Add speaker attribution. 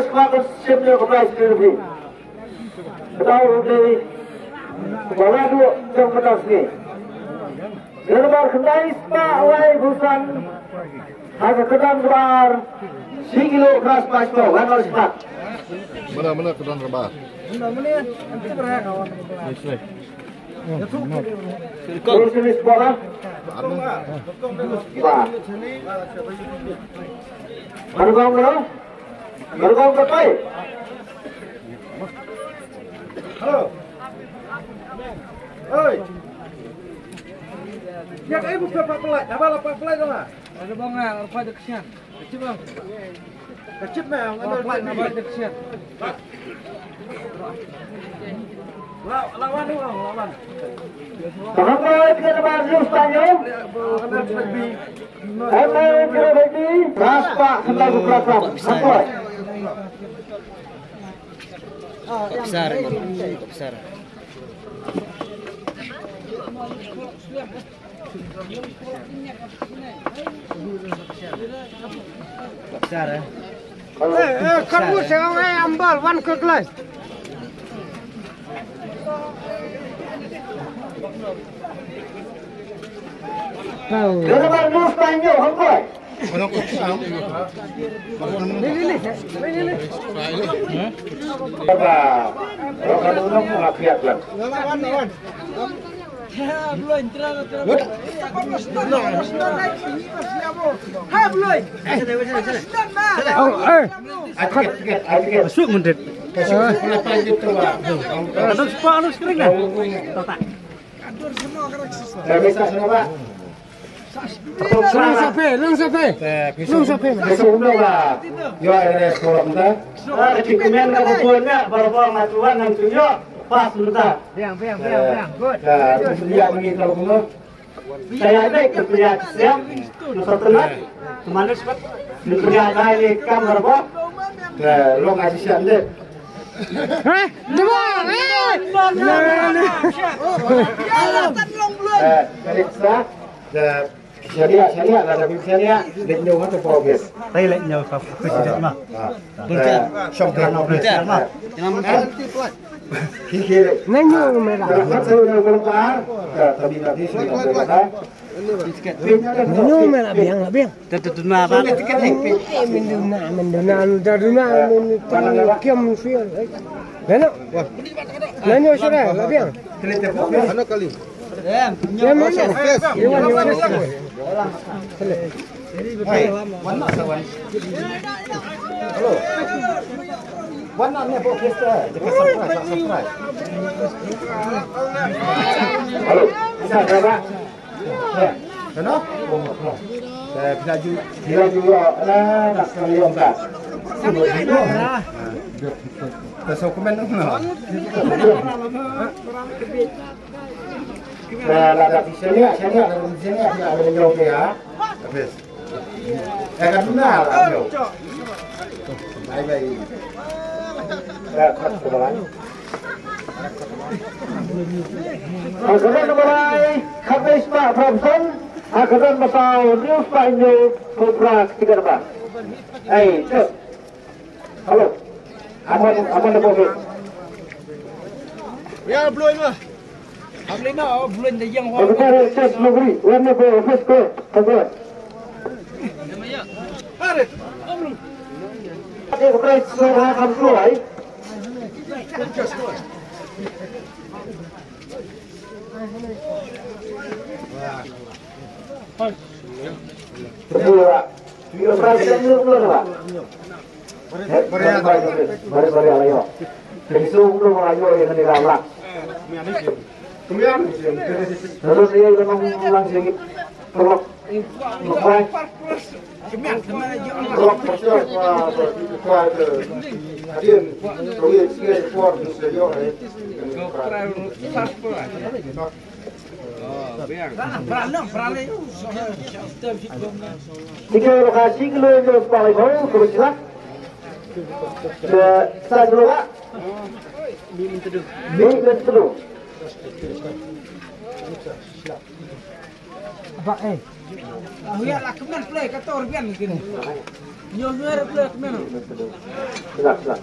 Speaker 1: semangat siapnya kepada sendiri. Tahu dari bahwa dua yang menang ni. Gerbar kendai Pak Wai Busan. Harga kedang bar 1 kilo keras pasto kan harus Pak.
Speaker 2: Mana kedang rebah.
Speaker 1: Tulis borak. Pak. Bergong lo? Bergong berpai? Halo. Oi. Ya kayak buka Pak Pelai. Apa lah Pak Pelai dong ah?
Speaker 3: Ada bang, apa ada kesian? Kecil bang.
Speaker 1: Kecil memang ada
Speaker 3: Apa ada kesian? Lawan dulu, lawan.
Speaker 1: Kenapa kita maju Spanyol? Emang kita bagi Raspak hendak berperasaan. Sampai.
Speaker 3: Besar, besar. Besar ya.
Speaker 4: Kamu sekarang ambil one ke kelas.
Speaker 1: Kita maju Spanyol, sampai.
Speaker 2: Mana kau tahu?
Speaker 4: Ini.
Speaker 1: Apa? Kalau kamu nak mengapiat lah.
Speaker 4: Lawan.
Speaker 3: Masuk mundur. Harus kering lah.
Speaker 4: Long sampai.
Speaker 1: Sebelum lah. Yo ada sekolah kita. Cikumen kebutuhannya berapa matuan yang tunjuk pas sudah.
Speaker 4: Biang. Good.
Speaker 1: Dia mengingat kalau kamu. Saya ada kerja siap. Nusa Tenggara. Kemana cepat? Kerja ada kam berapa? Lo ngasih siap deh. Periksa. Syariah ada syariah lenyau atau progres.
Speaker 3: Saya lenyau kau presiden mah.
Speaker 1: Betul. Syamkan
Speaker 3: Betul mah. Jangan
Speaker 1: Kiri.
Speaker 4: Lenyau merah.
Speaker 1: Kalau saya udah berpar, tapi nanti sudah berpar.
Speaker 4: Lenyau merah biang.
Speaker 3: Tertutuna apa?
Speaker 4: Menduna kiam fiel. Lenyau sudah biang.
Speaker 1: Mana kali?
Speaker 4: Yang mana? Iwan.
Speaker 1: Halo. Warna ni apa kita? Jika subscribe. Halo. Bisa berapa? Ya. Kenapa? Saya bila juga nak sekali orang tak. Pasal komen tu lah. Ada syariah ada yang dia. Habis. Kan benar lah. Baik. Kat sebelah. Agak nomor habis Pak Robson. Agak masau new Spanyol Cobra 34. Cuk. Halo. Apa nak buat?
Speaker 3: Ya belum mah. Ablina belum dah yang
Speaker 1: Apa ses negeri? Warna office ko. Tengok.
Speaker 3: Hari.
Speaker 1: Ada price suara kamu ai. Dua. Dua price yang belum Pak. Bari ayo. Besok belum ayo yang diramlak. Kemudian terus dia memang langsung pelok pelok hadirin proyek sport studio tiga lokasi kilo paling baru kebetulan saya dulu Pak minta dulu
Speaker 4: Apa Ya lah kemen play kata orang mungkin.
Speaker 3: Nyolnya replik mana?
Speaker 1: Silakan.